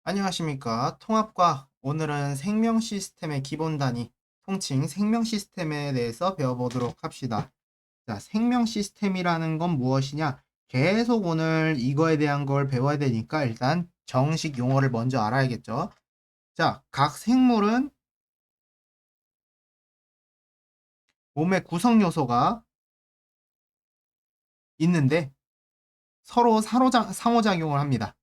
안녕하십니까. 통합과 오늘은 생명 시스템의 기본 단위, 통칭 생명 시스템에 대해서 배워보도록 합시다. 자, 생명 시스템이라는 건 무엇이냐? 계속 오늘 이거에 대한 걸 배워야 되니까 일단 정식 용어를 먼저 알아야겠죠. 자, 각 생물은 몸의 구성 요소가 있는데 서로 상호작용을 합니다.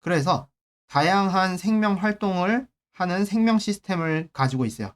그래서 다양한 생명 활동을 하는 생명 시스템을 가지고 있어요.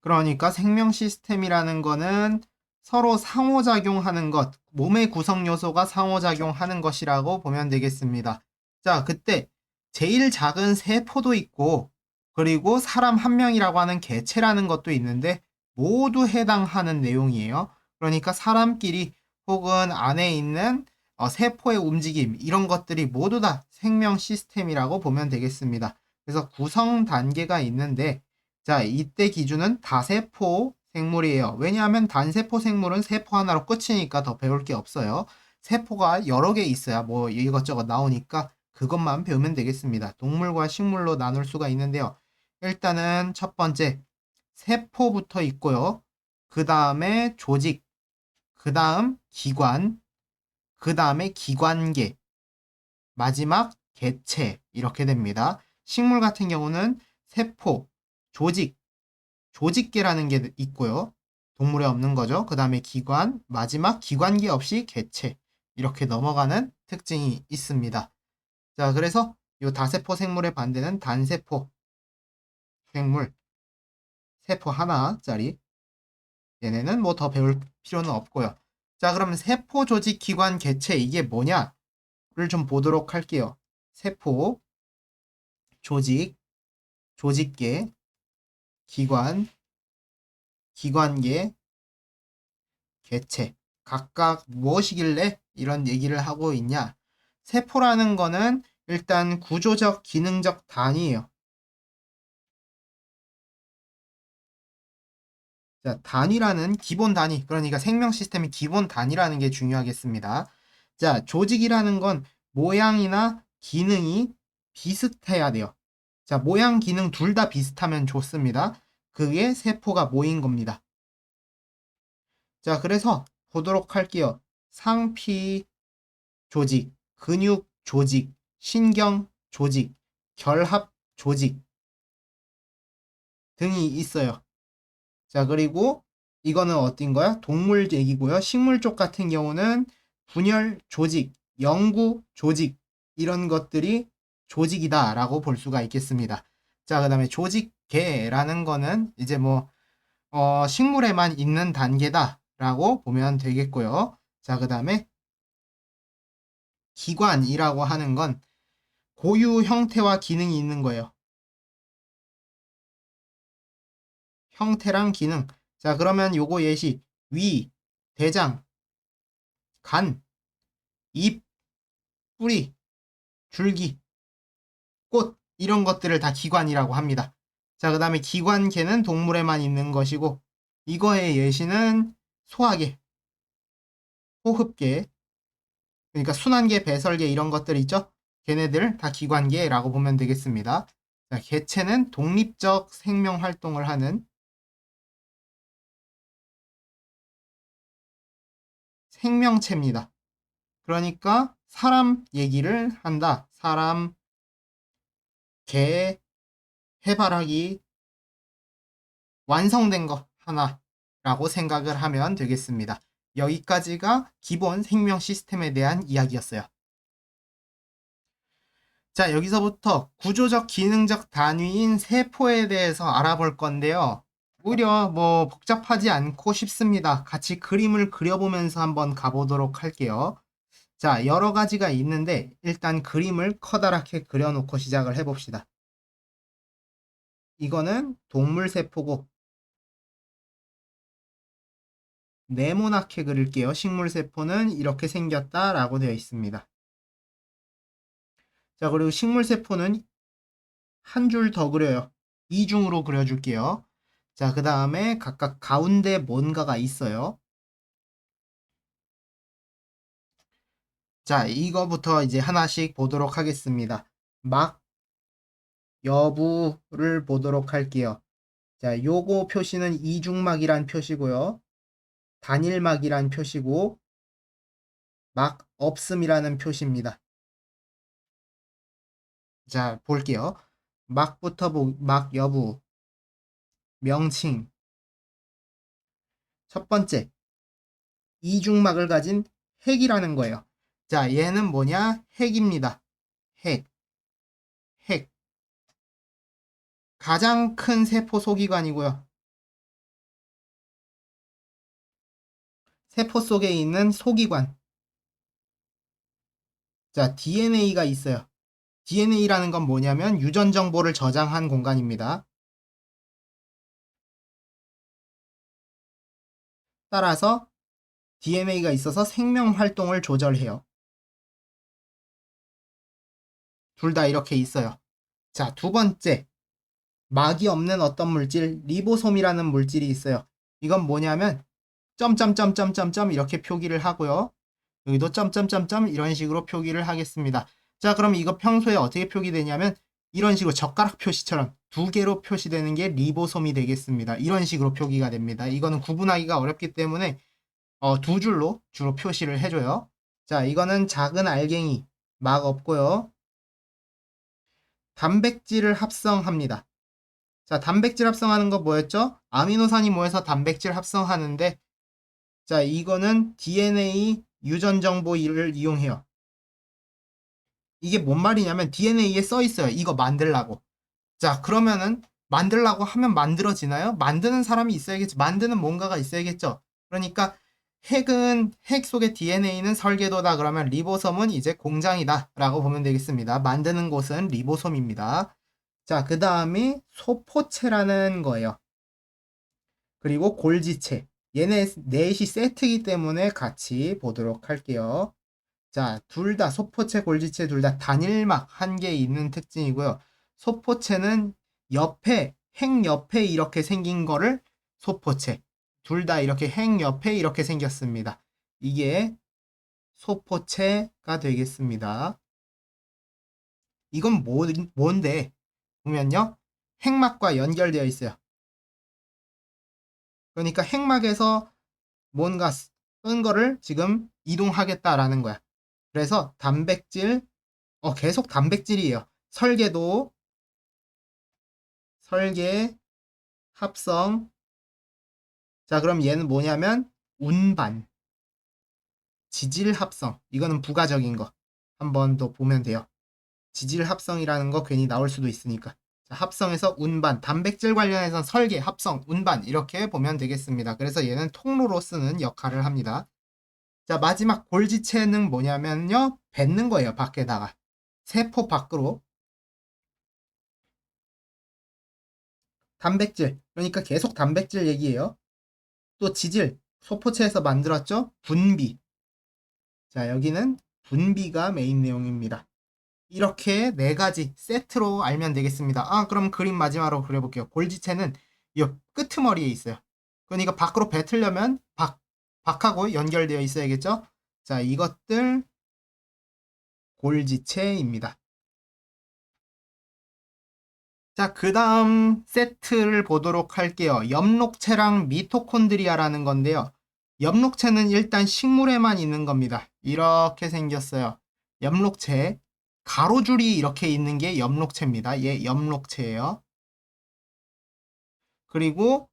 그러니까 생명 시스템이라는 거는 서로 상호작용하는 것, 몸의 구성 요소가 상호작용하는 것이라고 보면 되겠습니다. 자, 그때 제일 작은 세포도 있고, 그리고 사람 한 명이라고 하는 개체라는 것도 있는데, 모두 해당하는 내용이에요. 그러니까 사람끼리 혹은 안에 있는 세포의 움직임, 이런 것들이 모두 다 생명 시스템이라고 보면 되겠습니다. 그래서 구성 단계가 있는데, 자, 이때 기준은 다세포 생물이에요. 왜냐하면 단세포 생물은 세포 하나로 끝이니까 더 배울 게 없어요. 세포가 여러 개 있어야 뭐 이것저것 나오니까 그것만 배우면 되겠습니다. 동물과 식물로 나눌 수가 있는데요. 일단은 첫 번째, 세포부터 있고요. 그 다음에 조직, 그 다음 기관, 그 다음에 기관계, 마지막 개체, 이렇게 됩니다. 식물 같은 경우는 세포, 조직, 조직계라는 게 있고요. 동물에 없는 거죠. 그 다음에 기관, 마지막 기관계 없이 개체. 이렇게 넘어가는 특징이 있습니다. 자, 그래서 이 다세포 생물의 반대는 단세포 생물, 세포 하나짜리. 얘네는 뭐 더 배울 필요는 없고요. 자, 그러면 세포, 조직, 기관, 개체 이게 뭐냐를 좀 보도록 할게요. 세포, 조직, 조직계, 기관, 기관계, 개체. 각각 무엇이길래 이런 얘기를 하고 있냐? 세포라는 거는 일단 구조적, 기능적 단위예요. 자, 단위라는 기본 단위, 그러니까 생명 시스템의 기본 단위라는 게 중요하겠습니다. 자, 조직이라는 건 모양이나 기능이 비슷해야 돼요. 자, 모양, 기능 둘 다 비슷하면 좋습니다. 그게 세포가 모인 겁니다. 자, 그래서 보도록 할게요. 상피 조직, 근육 조직, 신경 조직, 결합 조직 등이 있어요. 자, 그리고 이거는 어떤 거야? 동물 얘기고요. 식물 쪽 같은 경우는 분열 조직, 영구 조직 이런 것들이 조직이다라고 볼 수가 있겠습니다. 자, 그다음에 조직계라는 거는 이제 뭐 식물에만 있는 단계다라고 보면 되겠고요. 자, 그다음에 기관이라고 하는 건 고유 형태와 기능이 있는 거예요. 형태랑 기능. 자, 그러면 요거 예시. 위, 대장, 간, 잎, 뿌리, 줄기, 꽃 이런 것들을 다 기관이라고 합니다. 자, 그 다음에 기관계는 동물에만 있는 것이고 이거의 예시는 소화계, 호흡계, 그러니까 순환계, 배설계 이런 것들 있죠? 걔네들 다 기관계라고 보면 되겠습니다. 자, 개체는 독립적 생명 활동을 하는 생명체입니다. 그러니까 사람 얘기를 한다. 사람, 개, 해바라기, 완성된 거 하나라고 생각을 하면 되겠습니다. 여기까지가 기본 생명 시스템에 대한 이야기였어요. 자, 여기서부터 구조적 기능적 단위인 세포에 대해서 알아볼 건데요. 오히려 뭐 복잡하지 않고 쉽습니다. 같이 그림을 그려보면서 한번 가보도록 할게요. 자, 여러 가지가 있는데 일단 그림을 커다랗게 그려놓고 시작을 해봅시다. 이거는 동물 세포고 네모나게 그릴게요. 식물 세포는 이렇게 생겼다라고 되어 있습니다. 자, 그리고 식물 세포는 한 줄 더 그려요. 이중으로 그려줄게요. 자, 그 다음에 각각 가운데 뭔가가 있어요. 자, 이거부터 이제 하나씩 보도록 하겠습니다. 막 여부를 보도록 할게요. 자, 요거 표시는 이중막이란 표시고요. 단일막이란 표시고, 막 없음이라는 표시입니다. 자, 볼게요. 막 여부, 명칭. 첫 번째, 이중막을 가진 핵이라는 거예요. 자, 얘는 뭐냐? 핵입니다. 핵, 핵. 가장 큰 세포 소기관이고요. 세포 속에 있는 소기관. 자, DNA가 있어요. DNA라는 건 뭐냐면 유전 정보를 저장한 공간입니다. 따라서 DNA가 있어서 생명 활동을 조절해요. 둘 다 이렇게 있어요. 자, 두 번째. 막이 없는 어떤 물질, 리보솜이라는 물질이 있어요. 이건 뭐냐면 점점점점점점 이렇게 표기를 하고요. 여기도 점점점점 이런 식으로 표기를 하겠습니다. 자, 그럼 이거 평소에 어떻게 표기되냐면 이런 식으로 젓가락 표시처럼 두 개로 표시되는 게 리보솜이 되겠습니다. 이런 식으로 표기가 됩니다. 이거는 구분하기가 어렵기 때문에 두 줄로 주로 표시를 해줘요. 자, 이거는 작은 알갱이, 막 없고요. 단백질을 합성합니다. 자, 단백질 합성하는 거 뭐였죠? 아미노산이 모여서 단백질 합성하는데, 자, 이거는 DNA 유전 정보를 이용해요. 이게 뭔 말이냐면 DNA에 써 있어요. 이거 만들라고. 자, 그러면은 만들라고 하면 만들어지나요? 만드는 사람이 있어야겠죠. 만드는 뭔가가 있어야겠죠. 그러니까 핵 속의 DNA는 설계도다. 그러면 리보솜은 이제 공장이다. 라고 보면 되겠습니다. 만드는 곳은 리보솜입니다. 자, 그 다음에 소포체라는 거예요. 그리고 골지체. 얘네 넷이 세트이기 때문에 같이 보도록 할게요. 자, 둘 다 소포체, 골지체 둘 다 단일막 한 개 있는 특징이고요. 소포체는 옆에, 핵 옆에 이렇게 생긴 거를 소포체. 둘 다 이렇게 핵 옆에 이렇게 생겼습니다. 이게 소포체가 되겠습니다. 이건 뭔데? 보면요. 핵막과 연결되어 있어요. 그러니까 핵막에서 뭔가 쓴 거를 지금 이동하겠다라는 거야. 그래서 단백질, 계속 단백질이에요. 설계도, 설계, 합성. 자, 그럼 얘는 뭐냐면 운반, 지질 합성. 이거는 부가적인 거. 한 번 더 보면 돼요. 지질 합성이라는 거 괜히 나올 수도 있으니까. 자, 합성에서 운반, 단백질 관련해서 설계, 합성, 운반 이렇게 보면 되겠습니다. 그래서 얘는 통로로 쓰는 역할을 합니다. 자, 마지막 골지체는 뭐냐면요. 뱉는 거예요, 밖에다가. 세포 밖으로. 단백질. 그러니까 계속 단백질 얘기예요. 또 지질. 소포체에서 만들었죠? 분비. 자, 여기는 분비가 메인 내용입니다. 이렇게 네 가지 세트로 알면 되겠습니다. 아, 그럼 그림 마지막으로 그려볼게요. 골지체는 이 끄트머리에 있어요. 그러니까 밖으로 뱉으려면 밖하고 연결되어 있어야겠죠? 자, 이것들 골지체입니다. 자, 그 다음 세트를 보도록 할게요. 엽록체랑 미토콘드리아라는 건데요. 엽록체는 일단 식물에만 있는 겁니다. 이렇게 생겼어요. 엽록체. 가로줄이 이렇게 있는 게 엽록체입니다. 얘 엽록체예요. 그리고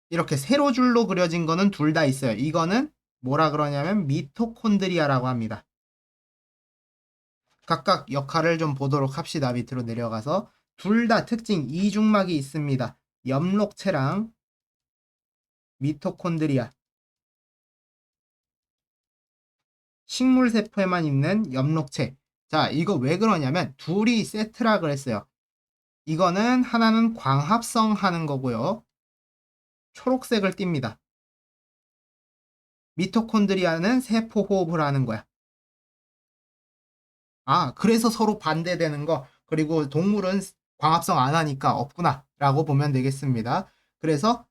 이렇게 세로줄로 그려진 거는 둘 다 있어요. 이거는 뭐라 그러냐면 미토콘드리아라고 합니다. 각각 역할을 좀 보도록 합시다. 밑으로 내려가서 둘 다 특징 이중막이 있습니다. 엽록체랑 미토콘드리아. 식물세포에만 있는 엽록체. 자, 이거 왜 그러냐면 둘이 세트라 그랬어요. 이거는 하나는 광합성 하는 거고요. 초록색을 띱니다. 미토콘드리아는 세포 호흡을 하는 거야. 아, 그래서 서로 반대되는 거. 그리고 동물은 광합성 안 하니까 없구나. 라고 보면 되겠습니다. 그래서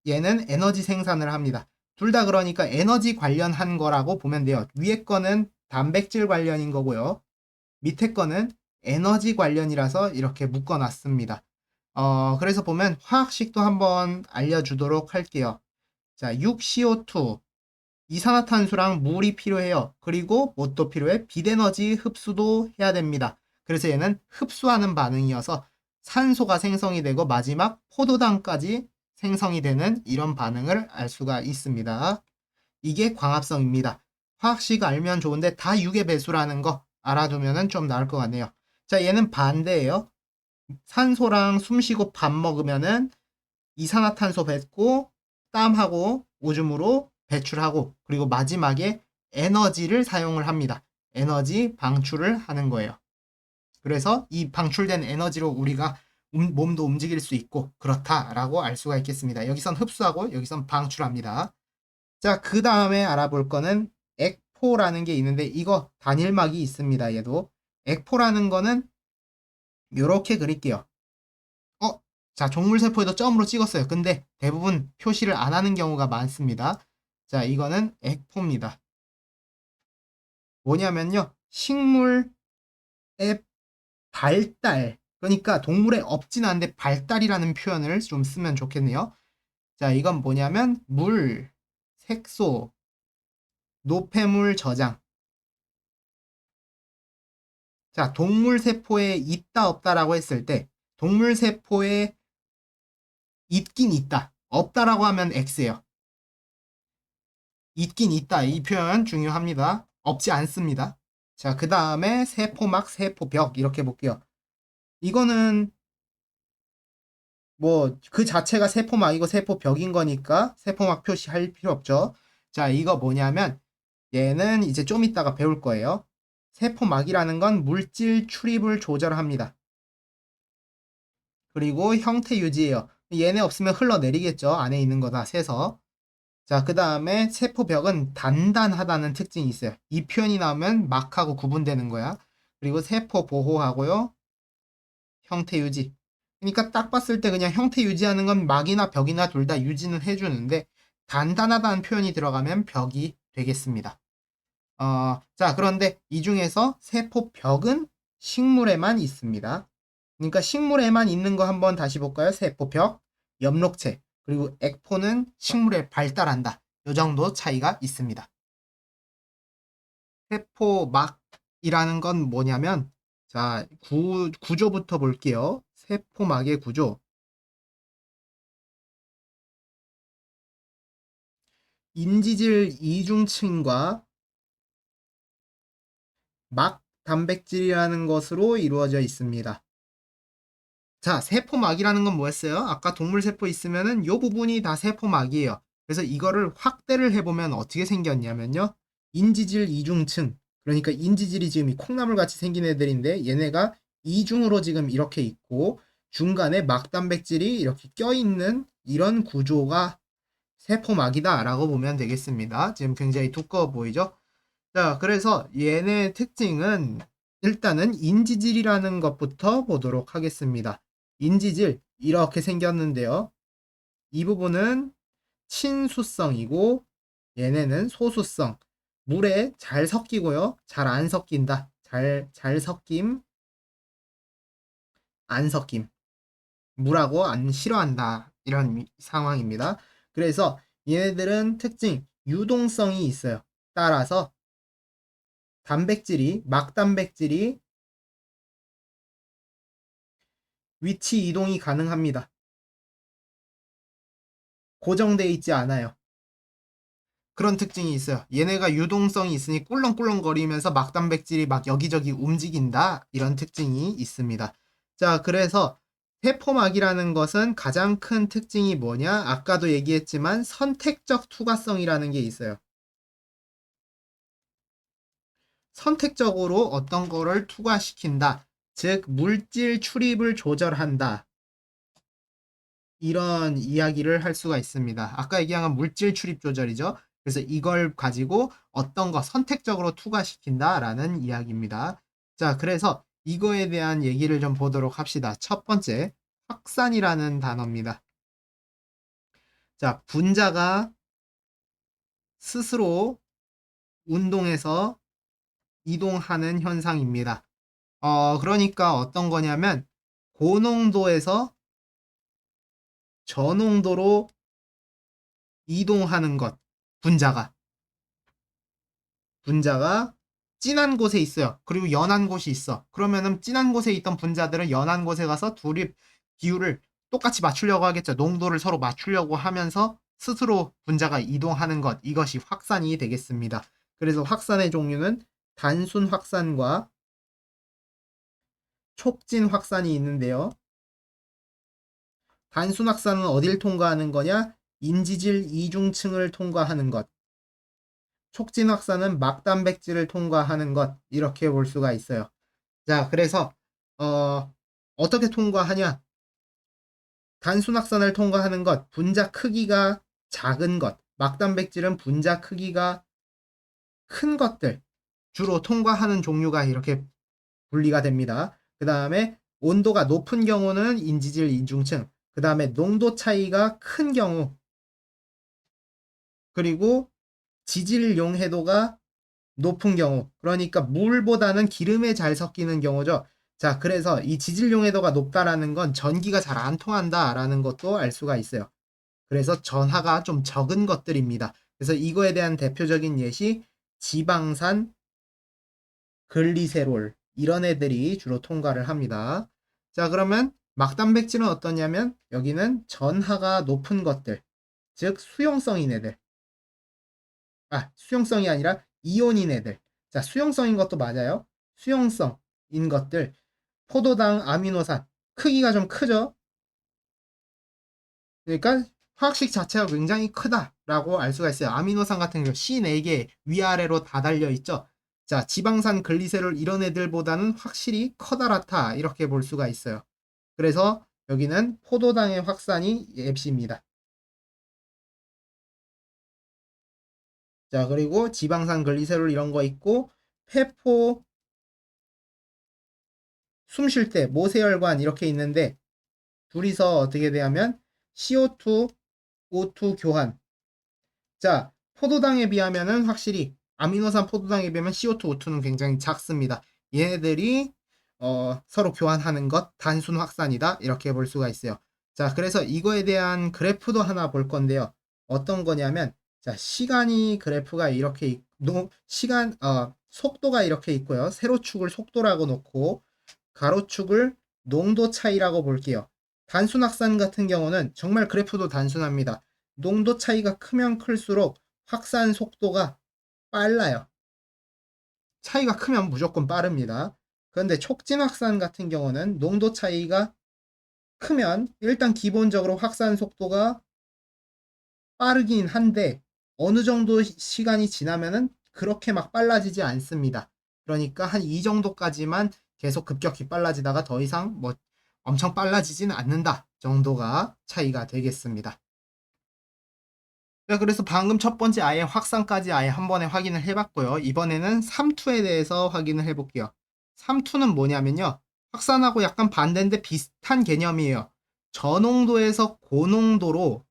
얘는 에너지 생산을 합니다. 둘 다 그러니까 에너지 관련한 거라고 보면 돼요. 위에 거는 단백질 관련인 거고요. 밑에 거는 에너지 관련이라서 이렇게 묶어놨습니다. 그래서 보면 화학식도 한번 알려주도록 할게요. 자, 6CO2 이산화탄소랑 물이 필요해요. 그리고 뭣도 필요해? 빛에너지 흡수도 해야 됩니다. 그래서 얘는 흡수하는 반응이어서 산소가 생성이 되고 마지막 포도당까지 생성이 되는 이런 반응을 알 수가 있습니다. 이게 광합성입니다. 화학식 알면 좋은데 다 6의 배수라는 거 알아두면 좀 나을 것 같네요. 자, 얘는 반대예요. 산소랑 숨 쉬고 밥 먹으면은 이산화탄소 뱉고 땀하고 오줌으로 배출하고 그리고 마지막에 에너지를 사용을 합니다. 에너지 방출을 하는 거예요. 그래서 이 방출된 에너지로 우리가 몸도 움직일 수 있고 그렇다라고 알 수가 있겠습니다. 여기선 흡수하고 여기선 방출합니다. 자, 그 다음에 알아볼 거는 액포라는 게 있는데 이거 단일막이 있습니다. 얘도 액포라는 거는 이렇게 그릴게요. 자, 종물세포에도 점으로 찍었어요. 근데 대부분 표시를 안 하는 경우가 많습니다. 자, 이거는 액포입니다. 뭐냐면요. 식물의 발달, 그러니까 동물의 업진 않는데 발달이라는 표현을 좀 쓰면 좋겠네요. 자, 이건 뭐냐면 물, 색소, 노폐물 저장. 자, 동물세포에 있다 없다라고 했을 때 동물세포에 있긴 있다. 없다라고 하면 X예요. 있긴 있다. 이 표현 중요합니다. 없지 않습니다. 자, 그 다음에 세포막, 세포벽 이렇게 볼게요. 이거는 뭐 그 자체가 세포막이고 세포벽인 거니까 세포막 표시할 필요 없죠. 자, 이거 뭐냐면 얘는 이제 좀 이따가 배울 거예요. 세포막이라는 건 물질 출입을 조절합니다. 그리고 형태 유지예요. 얘네 없으면 흘러내리겠죠. 안에 있는 거 다 새서. 자, 그 다음에 세포벽은 단단하다는 특징이 있어요. 이 표현이 나오면 막하고 구분되는 거야. 그리고 세포 보호하고요. 형태 유지. 그러니까 딱 봤을 때 그냥 형태 유지하는 건 막이나 벽이나 둘 다 유지는 해주는데 단단하다는 표현이 들어가면 벽이 되겠습니다. 자, 그런데 이 중에서 세포벽은 식물에만 있습니다. 그러니까 식물에만 있는 거 한번 다시 볼까요? 세포벽, 엽록체, 그리고 액포는 식물에 발달한다. 이 정도 차이가 있습니다. 세포막이라는 건 뭐냐면, 자, 구조부터 볼게요. 세포막의 구조. 인지질 이중층과 막 단백질이라는 것으로 이루어져 있습니다. 자, 세포막이라는 건 뭐였어요? 아까 동물세포 있으면은 요 부분이 다 세포막이에요. 그래서 이거를 확대를 해보면 어떻게 생겼냐면요. 인지질 이중층. 그러니까 인지질이 지금 이 콩나물 같이 생긴 애들인데 얘네가 이중으로 지금 이렇게 있고 중간에 막단백질이 이렇게 껴있는 이런 구조가 세포막이다라고 보면 되겠습니다. 지금 굉장히 두꺼워 보이죠? 자, 그래서 얘네 특징은 일단은 인지질이라는 것부터 보도록 하겠습니다. 인지질 이렇게 생겼는데요. 이 부분은 친수성이고 얘네는 소수성. 물에 잘 섞이고요. 잘 안 섞인다. 잘 섞임, 안 섞임. 물하고 안 싫어한다. 이런 상황입니다. 그래서 얘네들은 특징, 유동성이 있어요. 따라서 막단백질이 위치 이동이 가능합니다. 고정되어 있지 않아요. 그런 특징이 있어요. 얘네가 유동성이 있으니 꿀렁꿀렁거리면서 막단백질이 막 여기저기 움직인다. 이런 특징이 있습니다. 자, 그래서 세포막이라는 것은 가장 큰 특징이 뭐냐? 아까도 얘기했지만 선택적 투과성이라는 게 있어요. 선택적으로 어떤 거를 투과시킨다. 즉, 물질 출입을 조절한다. 이런 이야기를 할 수가 있습니다. 아까 얘기한 건 물질 출입 조절이죠. 그래서 이걸 가지고 어떤 거 선택적으로 투과시킨다라는 이야기입니다. 자, 그래서 이거에 대한 얘기를 좀 보도록 합시다. 첫 번째, 확산이라는 단어입니다. 자, 분자가 스스로 운동해서 이동하는 현상입니다. 그러니까 어떤 거냐면 고농도에서 저농도로 이동하는 것. 분자가 진한 곳에 있어요. 그리고 연한 곳이 있어. 그러면은 진한 곳에 있던 분자들은 연한 곳에 가서 둘이 비율을 똑같이 맞추려고 하겠죠. 농도를 서로 맞추려고 하면서 스스로 분자가 이동하는 것. 이것이 확산이 되겠습니다. 그래서 확산의 종류는 단순 확산과 촉진 확산이 있는데요. 단순 확산은 어딜 통과하는 거냐? 인지질 이중층을 통과하는 것. 촉진 확산은 막단백질을 통과하는 것. 이렇게 볼 수가 있어요. 자, 그래서 어떻게 통과하냐? 단순 확산을 통과하는 것, 분자 크기가 작은 것, 막단백질은 분자 크기가 큰 것들 주로 통과하는 종류가 이렇게 분리가 됩니다. 그 다음에 온도가 높은 경우는 인지질 이중층, 그 다음에 농도 차이가 큰 경우, 그리고 지질 용해도가 높은 경우, 그러니까 물보다는 기름에 잘 섞이는 경우죠. 자, 그래서 이 지질 용해도가 높다라는 건 전기가 잘 안 통한다라는 것도 알 수가 있어요. 그래서 전하가 좀 적은 것들입니다. 그래서 이거에 대한 대표적인 예시 지방산, 글리세롤 이런 애들이 주로 통과를 합니다. 자, 그러면 막단백질은 어떠냐면 여기는 전하가 높은 것들, 즉 수용성인 애들. 수용성이 아니라 이온인 애들. 자, 수용성인 것도 맞아요. 수용성인 것들. 포도당 아미노산. 크기가 좀 크죠? 그러니까 화학식 자체가 굉장히 크다라고 알 수가 있어요. 아미노산 같은 경우 C4개 위아래로 다 달려 있죠. 자, 지방산, 글리세롤 이런 애들보다는 확실히 커다랗다 이렇게 볼 수가 있어요. 그래서 여기는 포도당의 확산이 앱시입니다. 자, 그리고 지방산, 글리세롤 이런 거 있고 폐포, 숨 쉴 때 모세혈관 이렇게 있는데 둘이서 어떻게 되냐면 CO2, O2 교환. 자, 포도당에 비하면은 확실히 아미노산 포도당에 비하면 CO2, O2는 굉장히 작습니다. 얘네들이 서로 교환하는 것 단순 확산이다 이렇게 볼 수가 있어요. 자, 그래서 이거에 대한 그래프도 하나 볼 건데요. 어떤 거냐면 자, 시간이 그래프가 이렇게 속도가 이렇게 있고요. 세로축을 속도라고 놓고 가로축을 농도 차이라고 볼게요. 단순 확산 같은 경우는 정말 그래프도 단순합니다. 농도 차이가 크면 클수록 확산 속도가 빨라요. 차이가 크면 무조건 빠릅니다. 그런데 촉진 확산 같은 경우는 농도 차이가 크면 일단 기본적으로 확산 속도가 빠르긴 한데 어느 정도 시간이 지나면은 그렇게 막 빨라지지 않습니다. 그러니까 한 이 정도까지만 계속 급격히 빨라지다가 더 이상 뭐 엄청 빨라지진 않는다 정도가 차이가 되겠습니다. 네, 그래서 방금 첫 번째 아예 확산까지 아예 한 번에 확인을 해봤고요. 이번에는 삼투에 대해서 확인을 해볼게요. 삼투는 뭐냐면요. 확산하고 약간 반대인데 비슷한 개념이에요. 저농도에서 고농도로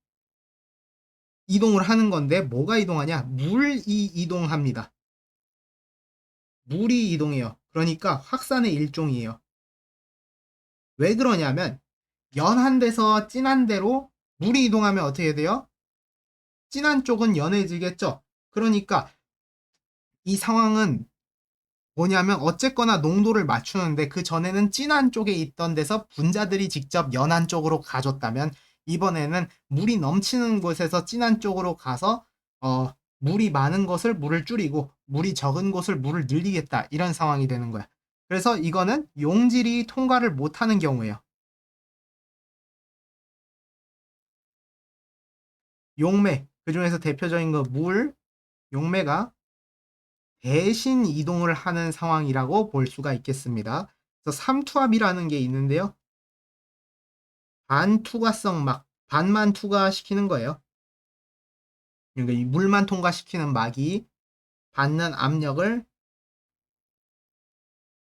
이동을 하는 건데 뭐가 이동하냐? 물이 이동합니다. 물이 이동해요. 그러니까 확산의 일종이에요. 왜 그러냐면 연한 데서 진한 데로 물이 이동하면 어떻게 돼요? 진한 쪽은 연해지겠죠. 그러니까 이 상황은 뭐냐면 어쨌거나 농도를 맞추는데 그 전에는 진한 쪽에 있던 데서 분자들이 직접 연한 쪽으로 가줬다면 이번에는 물이 넘치는 곳에서 진한 쪽으로 가서 물이 많은 곳을 물을 줄이고 물이 적은 곳을 물을 늘리겠다 이런 상황이 되는 거야. 그래서 이거는 용질이 통과를 못하는 경우예요. 용매 그 중에서 대표적인 거 물, 용매가 대신 이동을 하는 상황이라고 볼 수가 있겠습니다. 그래서 삼투압이라는 게 있는데요. 반투과성 막 반만 투과시키는 거예요. 그러니까 이 물만 통과시키는 막이 받는 압력을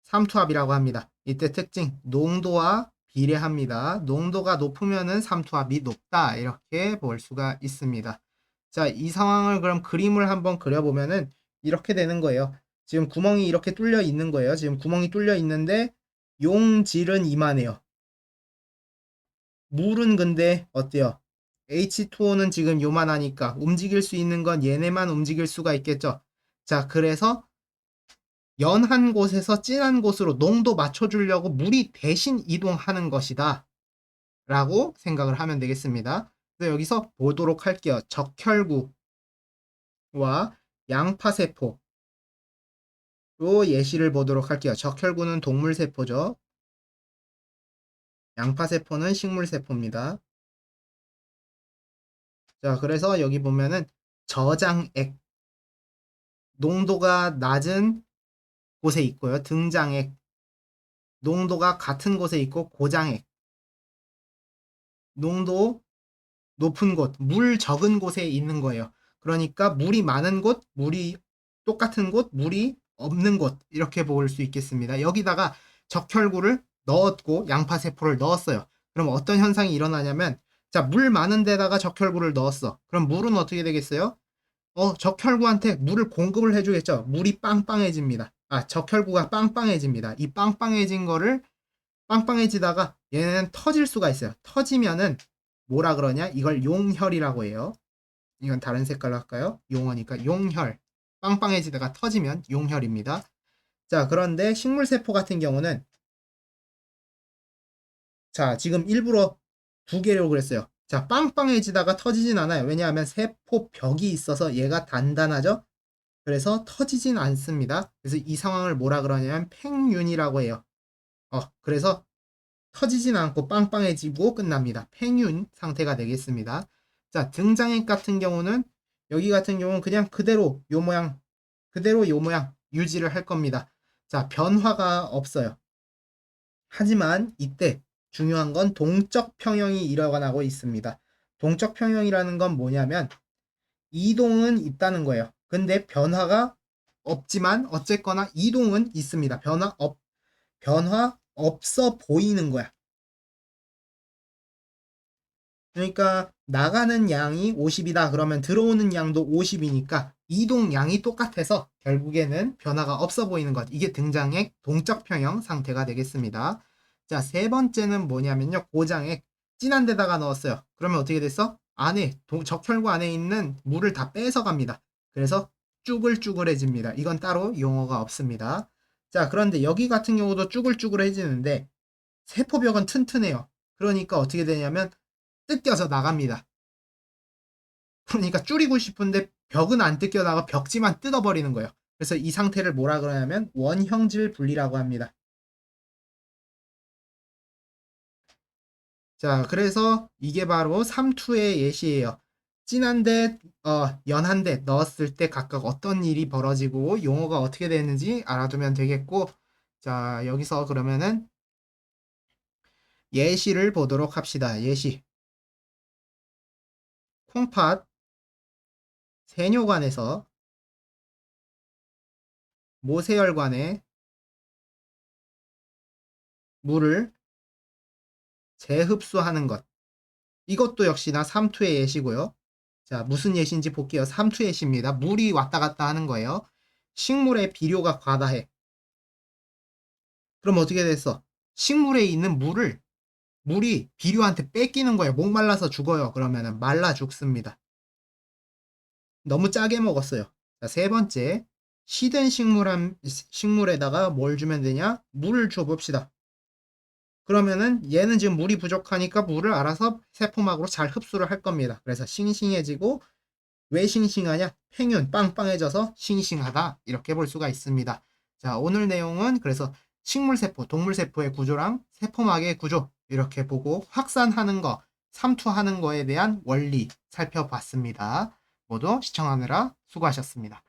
삼투압이라고 합니다. 이때 특징 농도와 비례합니다. 농도가 높으면은 삼투압이 높다. 이렇게 볼 수가 있습니다. 자, 이 상황을 그럼 그림을 한번 그려보면은 이렇게 되는 거예요. 지금 구멍이 이렇게 뚫려 있는 거예요. 지금 구멍이 뚫려 있는데 용질은 이만해요. 물은 근데 어때요? H2O는 지금 요만하니까 움직일 수 있는 건 얘네만 움직일 수가 있겠죠. 자, 그래서 연한 곳에서 진한 곳으로 농도 맞춰주려고 물이 대신 이동하는 것이다. 라고 생각을 하면 되겠습니다. 그래서 여기서 보도록 할게요. 적혈구와 양파세포. 요 예시를 보도록 할게요. 적혈구는 동물세포죠. 양파세포는 식물세포입니다. 자, 그래서 여기 보면은 저장액. 농도가 낮은 곳에 있고요. 등장액. 농도가 같은 곳에 있고 고장액. 농도 높은 곳, 물 적은 곳에 있는 거예요. 그러니까 물이 많은 곳, 물이 똑같은 곳, 물이 없는 곳 이렇게 볼 수 있겠습니다. 여기다가 적혈구를 넣었고 양파세포를 넣었어요. 그럼 어떤 현상이 일어나냐면 자, 물 많은 데다가 적혈구를 넣었어. 그럼 물은 어떻게 되겠어요? 적혈구한테 물을 공급을 해주겠죠. 물이 빵빵해집니다. 아, 적혈구가 빵빵해집니다. 이 빵빵해진 거를 빵빵해지다가 얘는 터질 수가 있어요. 터지면은 뭐라 그러냐? 이걸 용혈이라고 해요. 이건 다른 색깔로 할까요? 용어니까 용혈. 빵빵해지다가 터지면 용혈입니다. 자, 그런데 식물세포 같은 경우는 자, 지금 일부러 두 개로 그랬어요. 자, 빵빵해지다가 터지진 않아요. 왜냐하면 세포 벽이 있어서 얘가 단단하죠? 그래서 터지진 않습니다. 그래서 이 상황을 뭐라 그러냐면 팽윤이라고 해요. 그래서 터지진 않고 빵빵해지고 끝납니다. 팽윤 상태가 되겠습니다. 자, 등장액 같은 경우는 여기 같은 경우는 그냥 그대로 요 모양, 그대로 요 모양 유지를 할 겁니다. 자, 변화가 없어요. 하지만 이때 중요한 건 동적 평형이 일어나고 있습니다. 동적 평형이라는 건 뭐냐면 이동은 있다는 거예요. 근데 변화가 없지만 어쨌거나 이동은 있습니다. 변화 없어 보이는 거야. 그러니까 나가는 양이 50이다 그러면 들어오는 양도 50이니까 이동 양이 똑같아서 결국에는 변화가 없어 보이는 것. 이게 등장액 동적 평형 상태가 되겠습니다. 자, 세 번째는 뭐냐면요. 고장액 진한 데다가 넣었어요. 그러면 어떻게 됐어? 안에 적혈구 안에 있는 물을 다 뺏어 갑니다. 그래서 쭈글쭈글해집니다. 이건 따로 용어가 없습니다. 자, 그런데 여기 같은 경우도 쭈글쭈글해지는데 세포벽은 튼튼해요. 그러니까 어떻게 되냐면 뜯겨서 나갑니다. 그러니까 줄이고 싶은데 벽은 안 뜯겨 나가 벽지만 뜯어버리는 거예요. 그래서 이 상태를 뭐라 그러냐면 원형질 분리라고 합니다. 자, 그래서 이게 바로 삼투의 예시예요. 진한데 연한데 넣었을 때 각각 어떤 일이 벌어지고 용어가 어떻게 되는지 알아두면 되겠고, 자, 여기서 그러면은 예시를 보도록 합시다. 예시. 콩팥 세뇨관에서 모세혈관에 물을 재흡수하는 것. 이것도 역시나 삼투의 예시고요. 자, 무슨 예시인지 볼게요. 삼투의 예시입니다. 물이 왔다 갔다 하는 거예요. 식물의 비료가 과다해. 그럼 어떻게 됐어? 식물에 있는 물이 비료한테 뺏기는 거예요. 목말라서 죽어요. 그러면은 말라 죽습니다. 너무 짜게 먹었어요. 자, 세 번째. 시든 식물에다가 뭘 주면 되냐? 물을 줘봅시다. 그러면은 얘는 지금 물이 부족하니까 물을 알아서 세포막으로 잘 흡수를 할 겁니다. 그래서 싱싱해지고 왜 싱싱하냐? 팽윤 빵빵해져서 싱싱하다 이렇게 볼 수가 있습니다. 자, 오늘 내용은 그래서 식물세포, 동물세포의 구조랑 세포막의 구조 이렇게 보고 확산하는 거, 삼투하는 거에 대한 원리 살펴봤습니다. 모두 시청하느라 수고하셨습니다.